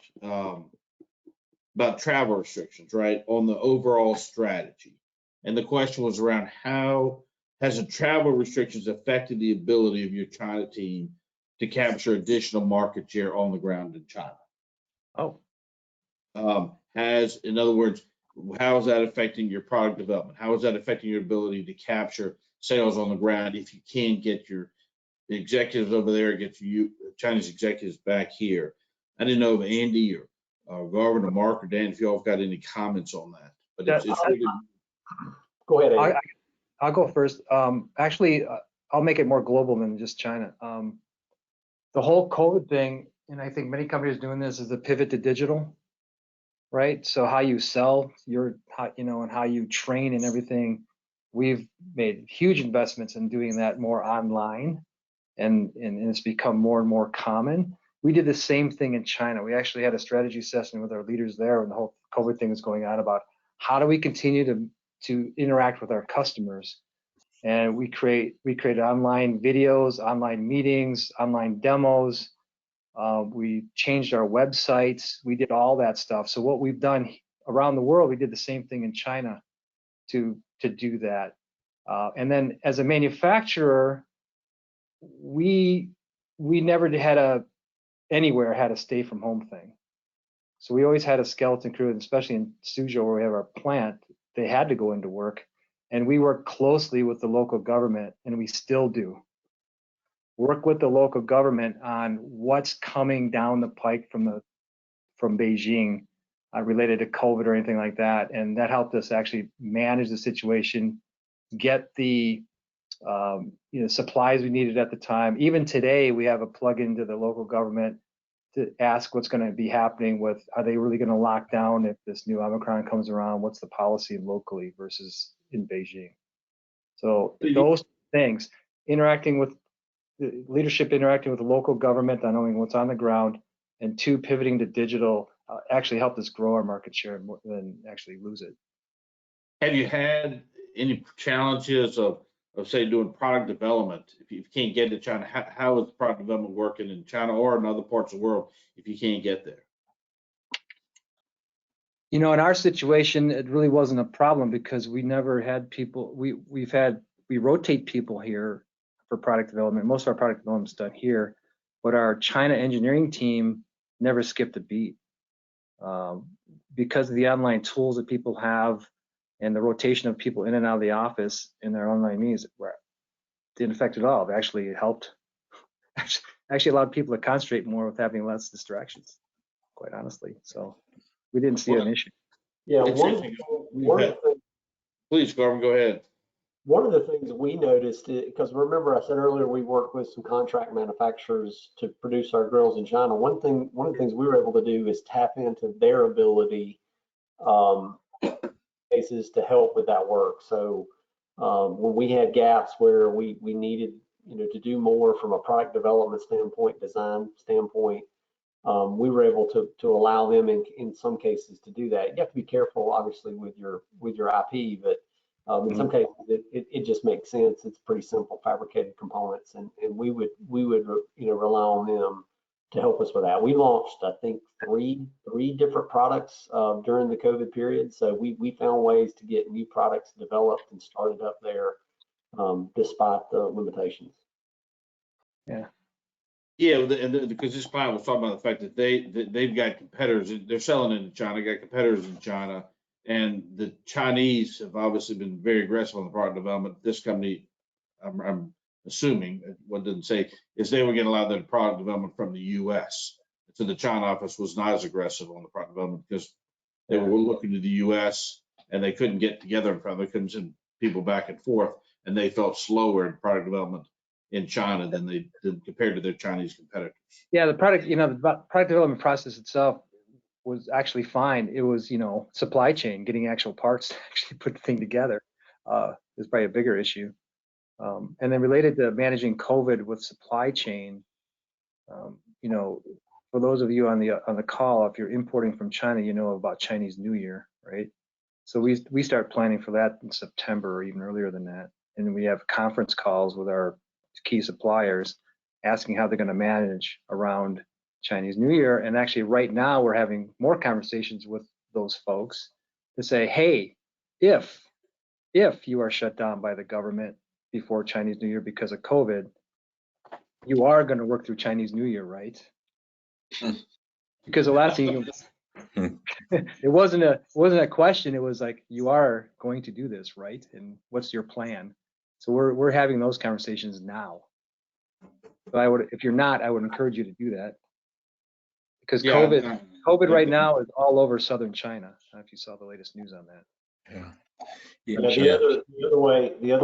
travel restrictions, right, on the overall strategy. And the question was around how has the travel restrictions affected the ability of your China team to capture additional market share on the ground in China?
Oh.
In other words, how is that affecting your product development? How is that affecting your ability to capture sales on the ground if you can't get your executives over there, get you Chinese executives back here? I didn't know if Andy or Garvin or Mark or Dan, if y'all have got any comments on that. But it's really...
Go ahead, Andy.
I'll go first. Actually, I'll make it more global than just China. The whole COVID thing, and I think many companies are doing this, is the pivot to digital, right? So how you sell and how you train and everything. We've made huge investments in doing that more online, and it's become more and more common. We did the same thing in China. We actually had a strategy session with our leaders there when the whole COVID thing was going on about how do we continue to interact with our customers. And we created online videos, online meetings, online demos. We changed our websites. We did all that stuff. So what we've done around the world, we did the same thing in China to do that. And then as a manufacturer, we never had anywhere had a stay from home thing. So we always had a skeleton crew, and especially in Suzhou where we have our plant, they had to go into work. And we work closely with the local government, and we still do. Work with the local government on what's coming down the pike from Beijing related to COVID or anything like that. And that helped us actually manage the situation, get the supplies we needed at the time. Even today, we have a plug into the local government to ask what's going to be happening with, are they really going to lock down if this new Omicron comes around? What's the policy locally versus in Beijing? So those things, interacting with the leadership, interacting with the local government on knowing what's on the ground, and two, pivoting to digital actually helped us grow our market share more than actually lose it.
Have you had any challenges of say doing product development? If you can't get to China, how is product development working in China or in other parts of the world if you can't get there?
You know, in our situation, it really wasn't a problem because we never had people. We rotate people here for product development. Most of our product development is done here, but our China engineering team never skipped a beat because of the online tools that people have and the rotation of people in and out of the office in their online meetings. Didn't affect it at all. It actually helped. Actually allowed people to concentrate more with having less distractions, quite honestly. So we didn't see an issue.
Yeah,
Please, Garvin, go ahead.
One of the things we noticed, because remember I said earlier we work with some contract manufacturers to produce our grills in China. One of the things we were able to do is tap into their ability cases to help with that work. So when we had gaps where we needed to do more from a product development standpoint, design standpoint, we were able to allow them in some cases to do that. You have to be careful, obviously, with your IP, but in some cases it just makes sense. It's pretty simple fabricated components, and we would rely on them to help us with that. We launched, I think, three different products during the COVID period. So we found ways to get new products developed and started up there despite the limitations.
Yeah, because this client was talking about the fact that they've got competitors. They're selling into China, got competitors in China, and the Chinese have obviously been very aggressive on the product development. This company, I'm assuming, what didn't say, is they were getting a lot of their product development from the U.S. So the China office was not as aggressive on the product development because they were looking to the U.S. and they couldn't get together in front. They couldn't send people back and forth, and they felt slower in product development in China than they did compared to their Chinese competitors.
Yeah, the product development process itself was actually fine. It was, supply chain, getting actual parts to actually put the thing together is probably a bigger issue. And then related to managing COVID with supply chain, for those of you on the call, if you're importing from China, you know about Chinese New Year, right? So we start planning for that in September or even earlier than that. And we have conference calls with our key suppliers asking how they're going to manage around Chinese New Year. And actually right now we're having more conversations with those folks to say, hey, if you are shut down by the government before Chinese New Year because of COVID, you are going to work through Chinese New Year, right? Because the last thing it wasn't a question. It was like, you are going to do this, right? And what's your plan? So we're having those conversations now. So if you're not, I would encourage you to do that, because COVID right now is all over southern China. I don't know if you saw the latest news on that.
Yeah.
The other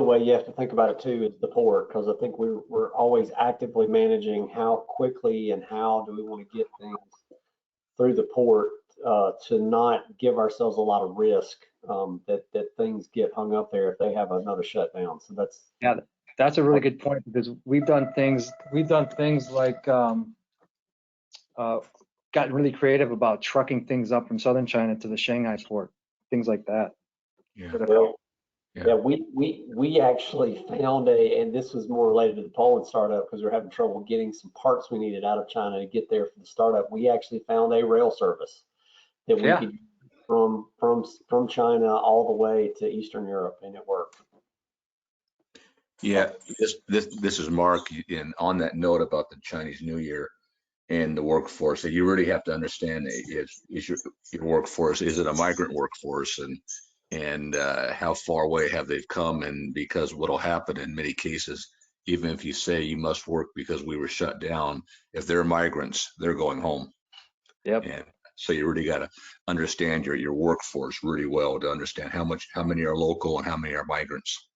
way you have to think about it too is the port, because I think we're always actively managing how quickly and how do we want to get things through the port to not give ourselves a lot of risk that things get hung up there if they have another shutdown. So
that's a really good point, because we've done things like gotten really creative about trucking things up from southern China to the Shanghai port, things like that.
We actually found and this was more related to the Poland startup, because we're having trouble getting some parts we needed out of China to get there for the startup. We actually found a rail service that we could from China all the way to Eastern Europe, and it worked.
Yeah, this is Mark. And on that note about the Chinese New Year and the workforce, that you really have to understand is your workforce, is it a migrant workforce, and how far away have they come? And because what'll happen in many cases, even if you say you must work because we were shut down, if they're migrants, they're going home.
Yep.
And so you really got to understand your workforce really well to understand how many are local and how many are migrants.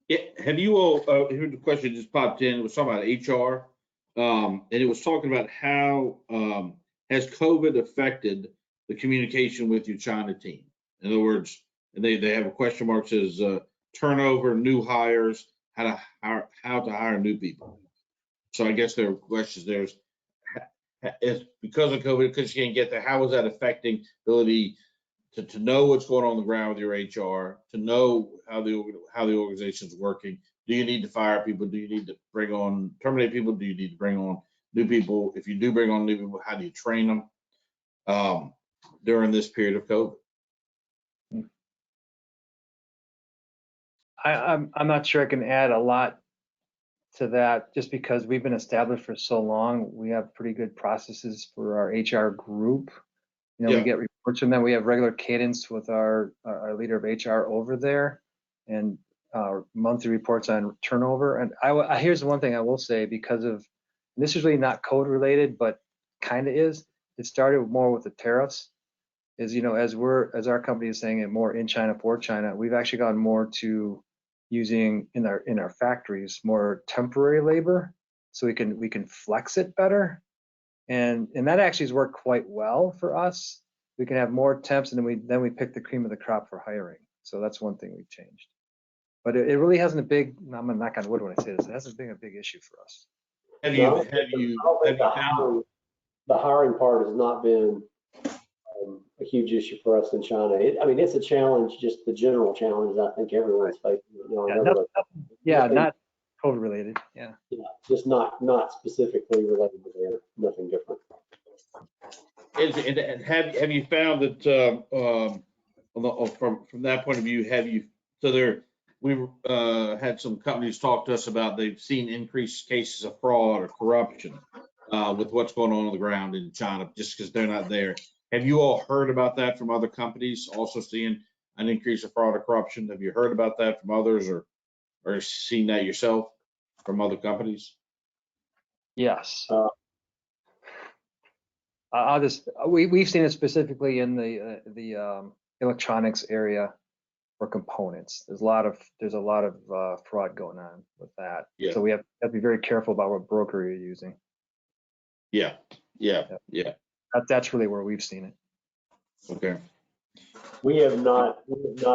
Yeah, have you all, here's the question just popped in, it was talking about HR, and it was talking about how has COVID affected the communication with your China team? In other words, they have a question mark says turnover, new hires, how to hire new people. So I guess there are questions is because of COVID, because you can't get there, how is that affecting ability to know what's going on the ground with your HR, to know how the organization is working? Do you need to fire people? Do you need to terminate people? Do you need to bring on new people? If you do bring on new people, how do you train them during this period of COVID?
I'm not sure I can add a lot to that, just because we've been established for so long. We have pretty good processes for our HR group. We get reports from them. We have regular cadence with our leader of HR over there, and monthly reports on turnover. And here's one thing I will say, because of this is really not code related, but kind of is. It started more with the tariffs. As our company is saying it more in China for China, we've actually gone more to using in our factories more temporary labor, so we can flex it better. And that actually has worked quite well for us. We can have more temps, and then we pick the cream of the crop for hiring. So that's one thing we've changed. But it really hasn't I'm gonna knock on wood when I say this, it hasn't been a big issue for us.
The hiring part has not been a huge issue for us in China. It's a challenge, just the general challenge that I think everyone's facing.
Not COVID related. Yeah,
just not specifically related to there. Nothing different.
And have you found that from that point of view, we've had some companies talk to us about they've seen increased cases of fraud or corruption with what's going on the ground in China, just because they're not there. Have you all heard about that from other companies also seeing an increase of fraud or corruption? Have you heard about that from others, or seen that yourself from other companies?
Yes. We've seen it specifically in the electronics area for components. There's a lot of fraud going on with that.
Yeah.
So we have to be very careful about what broker you're using.
Yeah.
That's really where we've seen it.
Okay.
We have not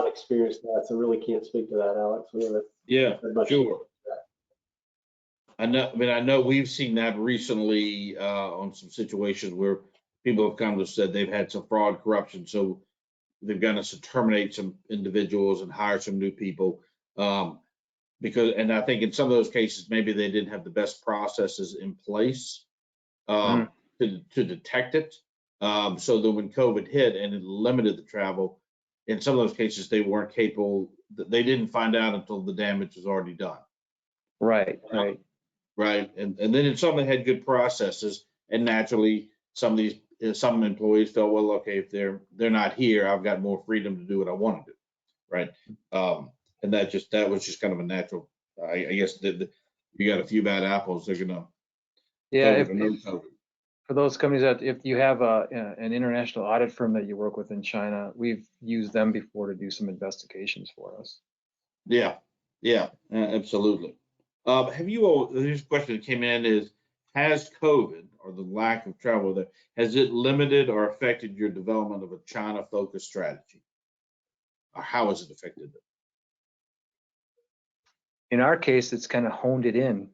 experienced that, so really can't speak to that, Alex. We haven't
Yeah,
had much.
sure. I know we've seen that recently on some situations where people have come to said they've had some fraud, corruption, so they've gotten us to terminate some individuals and hire some new people. Because, and I think in some of those cases, maybe they didn't have the best processes in place to detect it. So that when COVID hit and it limited the travel, in some of those cases, they weren't capable, they didn't find out until the damage was already done.
Right.
Right. And then in some they had good processes, and naturally some employees felt, well, okay, if they're not here, I've got more freedom to do what I want to do. Right. And that was just kind of a natural, I guess you got a few bad apples, they're gonna
For those companies that, if you have an international audit firm that you work with in China, we've used them before to do some investigations for us.
Yeah, absolutely. Have you all, this question that came in is, has COVID or the lack of travel there, has it limited or affected your development of a China-focused strategy? Or how has it affected it?
In our case, it's kind of honed it in.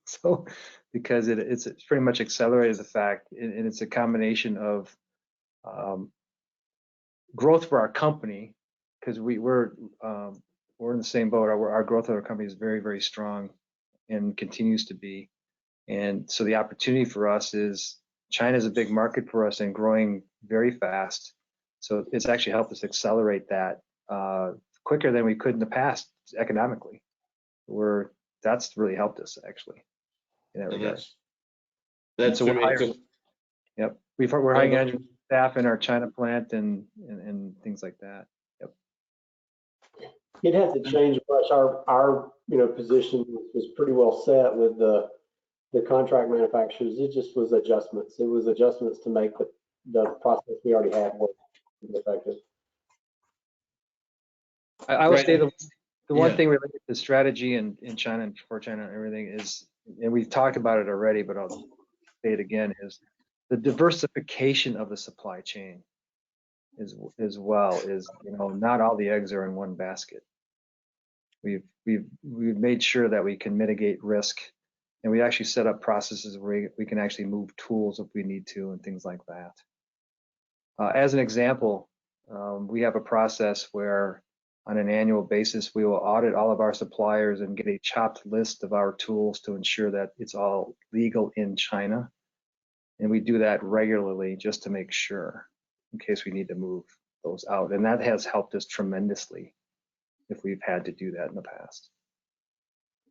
So, because it's pretty much accelerated the fact, and it's a combination of growth for our company, because we're in the same boat. Our growth of our company is very, very strong and continues to be. And so the opportunity for us is, China is a big market for us and growing very fast. So it's actually helped us accelerate that quicker than we could in the past economically. That's really helped us actually in that regard.
That's
so we're hiring, yep. We're hiring engineering staff in our China plant and things like that. Yep.
It hasn't changed much. Our position was pretty well set with the contract manufacturers. It just was adjustments. It was adjustments to make the process we already had more effective.
I will say the one thing related to strategy in China and for China and everything is, and we've talked about it already, but I'll say it again, is the diversification of the supply chain as well is, not all the eggs are in one basket. We've made sure that we can mitigate risk, and we actually set up processes where we can actually move tools if we need to and things like that. As an example, we have a process where on an annual basis, we will audit all of our suppliers and get a chopped list of our tools to ensure that it's all legal in China. And we do that regularly just to make sure in case we need to move those out. And that has helped us tremendously if we've had to do that in the past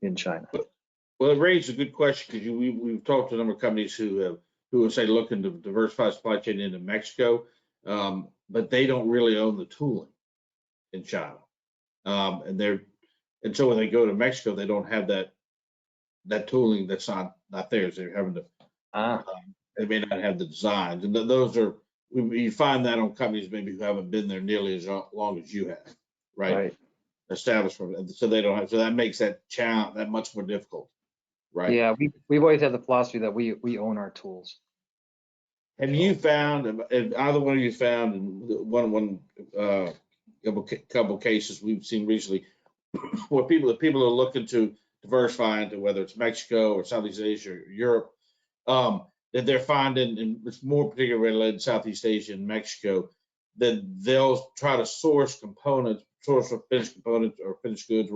in China.
Well, it raises a good question, because we've talked to a number of companies who are say looking to diversify supply chain into Mexico, but they don't really own the tooling in China. And so when they go to Mexico, they don't have that tooling that's not theirs. They're having to, they may not have the designs, and you find that on companies maybe who haven't been there nearly as long as you have, right? Established from it, so they don't have, so that makes that challenge that much more difficult, right?
Yeah, we've always had the philosophy that we own our tools.
Have you found, and either one of you found, in couple cases we've seen recently, where people are looking to diversify into whether it's Mexico or Southeast Asia or Europe, that they're finding, and it's more particularly related to Southeast Asia and Mexico, that they'll try to source finished components or finished goods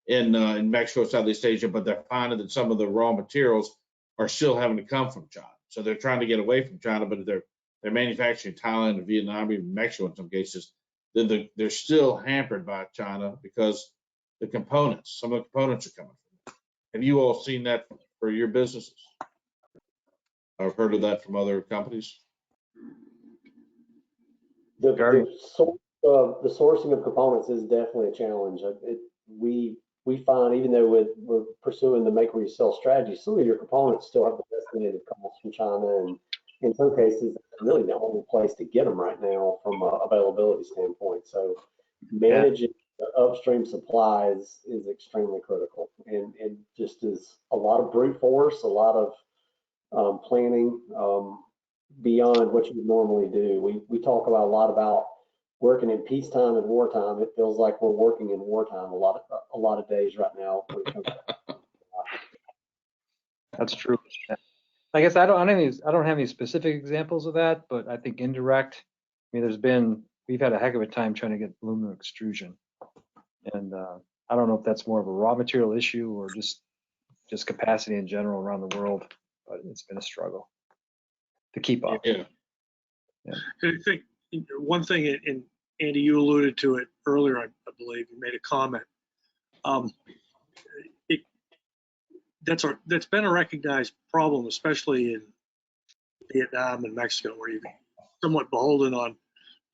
in Mexico, Southeast Asia, but they're finding that some of the raw materials are still having to come from China. So they're trying to get away from China, but they're manufacturing in Thailand or Vietnam, even Mexico in some cases. They're still hampered by China because some of the components are coming from them. Have you all seen that for your businesses? I've heard of that from other companies.
The sourcing of components is definitely a challenge. We find, even though we're pursuing the make where you sell strategy, some of your components still have the estimated costs from China, and in some cases, it's really the only place to get them right now from an availability standpoint. So managing the upstream supplies is extremely critical, and just is a lot of brute force, a lot of planning, beyond what you normally do. We talk about a lot about working in peacetime and wartime. It feels like we're working in wartime a lot of days right now when it comes to
That's true. Yeah. I guess I don't have any specific examples of that, but I think indirect. I mean, we've had a heck of a time trying to get aluminum extrusion, and I don't know if that's more of a raw material issue or just capacity in general around the world, but it's been a struggle to keep up.
Yeah.
I think one thing, and Andy, you alluded to it earlier, I believe you made a comment. That's been a recognized problem, especially in Vietnam and Mexico, where you're somewhat beholden on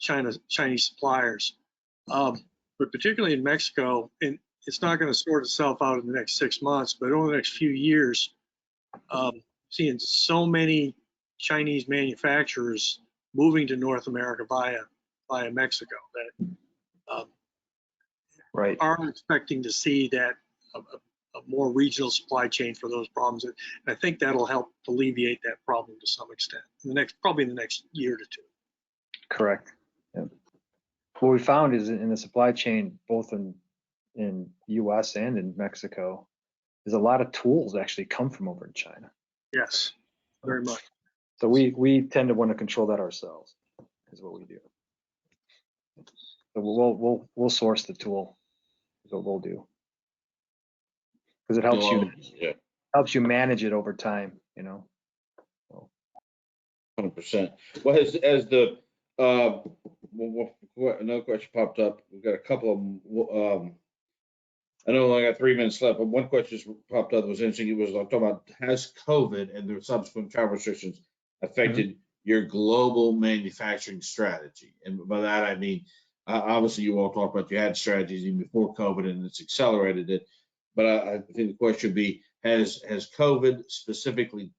Chinese suppliers. But particularly in Mexico, and it's not going to sort itself out in the next 6 months, but over the next few years, seeing so many Chinese manufacturers moving to North America via Mexico that
Right.
are expecting to see that a more regional supply chain for those problems, and I think that'll help alleviate that problem to some extent probably in the next year to two.
Correct. Yeah. What we found is in the supply chain, both in U.S. and in Mexico, is a lot of tools actually come from over in China.
Yes, very much.
So we tend to want to control that ourselves, is what we do. So we'll source the tool, is what we'll do, because it helps you manage it over time, you know.
100%. Well, as the another question popped up. We've got a couple of them. I know I got 3 minutes left, but one question just popped up that was interesting. It was like talking about, has COVID and the subsequent travel restrictions affected your global manufacturing strategy? And by that I mean, obviously you all talked about you had strategies even before COVID and it's accelerated it. But I think the question would be, has COVID specifically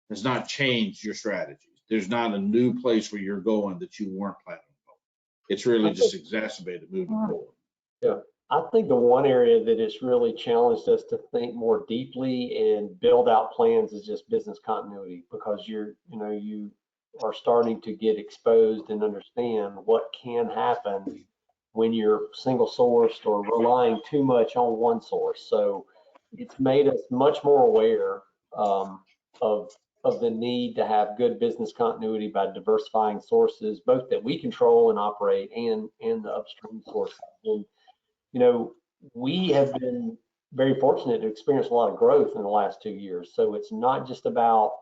has not changed your strategies? There's not a new place where you're going that you weren't planning on going. It's really just exacerbated moving forward.
Yeah, I think the one area that it's really challenged us to think more deeply and build out plans is just business continuity, because you are starting to get exposed and understand what can happen when you're single sourced or relying too much on one source. So it's made us much more aware of the need to have good business continuity by diversifying sources, both that we control and operate, and the upstream sources. And we have been very fortunate to experience a lot of growth in the last 2 years. So it's not just about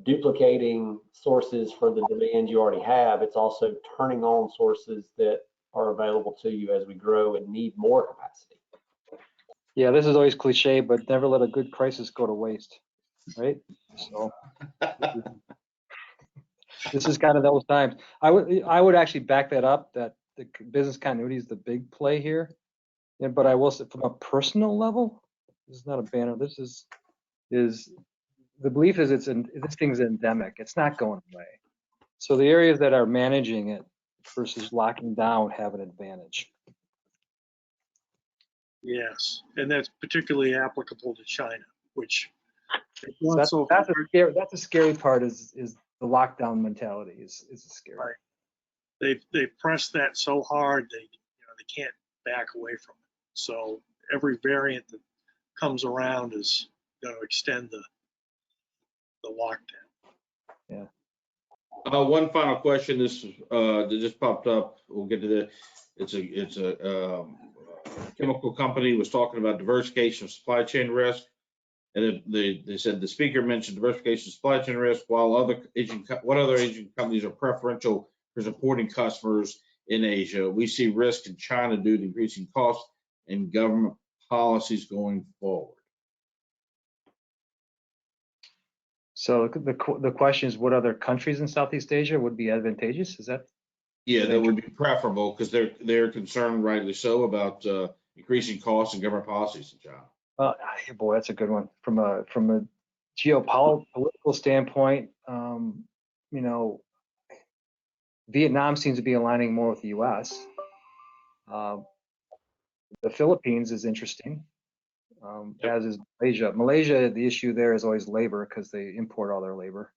duplicating sources for the demand you already have. It's also turning on sources that are available to you as we grow and need more capacity.
Yeah, this is always cliche, but never let a good crisis go to waste, right? So this is kind of those times. I would actually back that up, that the business continuity is the big play here. Yeah, but I will say, from a personal level, this is not a banner. This is the belief is this thing's endemic. It's not going away. So the areas that are managing it versus locking down have an advantage.
Yes, and that's particularly applicable to China, which
That's a scary part. Is the lockdown mentality is scary.
Right. They've pressed that so hard they can't back away from it. So every variant that comes around is going to extend the lockdown.
Yeah.
One final question. This that just popped up. We'll get to the. It's a chemical company was talking about diversification of supply chain risk, and they said the speaker mentioned diversification of supply chain risk, while what other Asian companies are preferential for supporting customers in Asia. We see risk in China due to increasing costs and government policies going forward.
So the question is, what other countries in Southeast Asia would be advantageous? Is that?
Yeah, that would be preferable, because they're concerned, rightly so, about increasing costs and government policies in China.
Boy, that's a good one. From a geopolitical standpoint, Vietnam seems to be aligning more with the U.S. The Philippines is interesting, as is Malaysia. Malaysia, the issue there is always labor, because they import all their labor.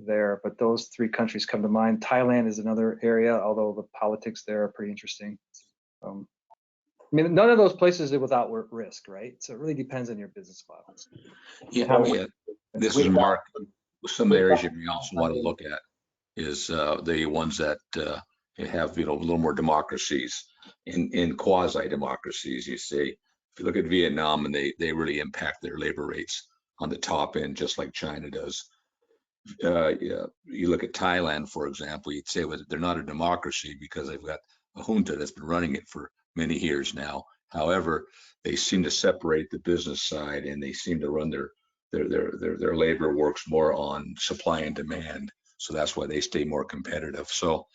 there, but those three countries come to mind. Thailand is another area, although the politics there are pretty interesting. I mean, none of those places are without risk, right? So it really depends on your business model.
Yeah. This is Mark. Some areas you may also want to look at is the ones that have, a little more democracies in quasi democracies. You see, if you look at Vietnam, and they really impact their labor rates on the top end, just like China does. Yeah, you look at Thailand, for example, you'd say they're not a democracy because they've got a junta that's been running it for many years now. However, they seem to separate the business side, and they seem to run their labor works more on supply and demand. So that's why they stay more competitive. So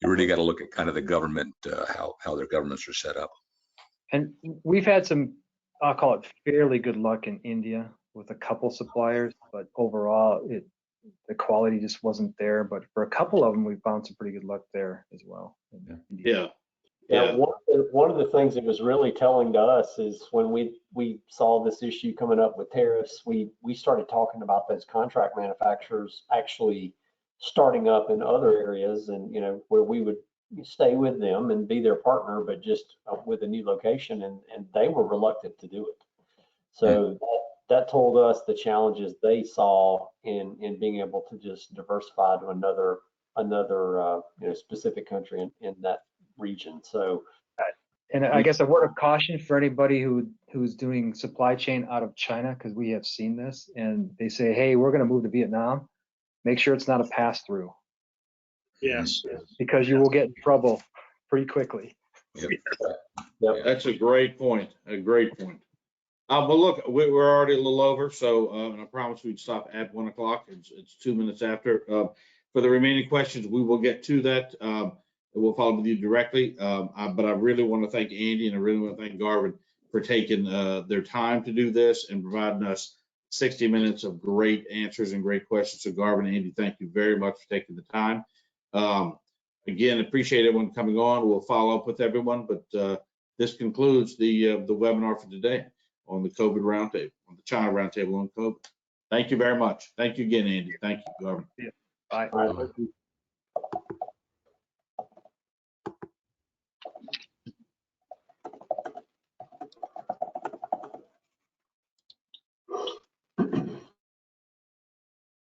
you really got to look at kind of the government, how their governments are set up.
And we've had some, I'll call it fairly good luck in India with a couple suppliers, but overall the quality just wasn't there. But for a couple of them, we found some pretty good luck there as well.
Yeah.
One of the things that was really telling to us is when we saw this issue coming up with tariffs, we started talking about those contract manufacturers actually starting up in other areas, and where we would stay with them and be their partner, but just with a new location, and they were reluctant to do it. So that told us the challenges they saw in being able to just diversify to another specific country in that region. So,
and I guess a word of caution for anybody who's doing supply chain out of China, because we have seen this, and they say, hey, we're going to move to Vietnam. Make sure it's not a pass through.
Yes.
Because you will get in trouble pretty quickly.
yep.
That's a great point. A great point. Well, look, we're already a little over, so and I promised we'd stop at 1 o'clock. It's 2 minutes after. For the remaining questions, we will get to that. We'll follow with you directly. But I really want to thank Andy, and I really want to thank Garvin for taking their time to do this and providing us 60 minutes of great answers and great questions. So Garvin and Andy, thank you very much for taking the time. Again, appreciate everyone coming on. We'll follow up with everyone, but this concludes the webinar for today on the COVID roundtable, on the China roundtable on COVID. Thank you very much. Thank you again, Andy. Thank you, Garvin.
Bye.
All right.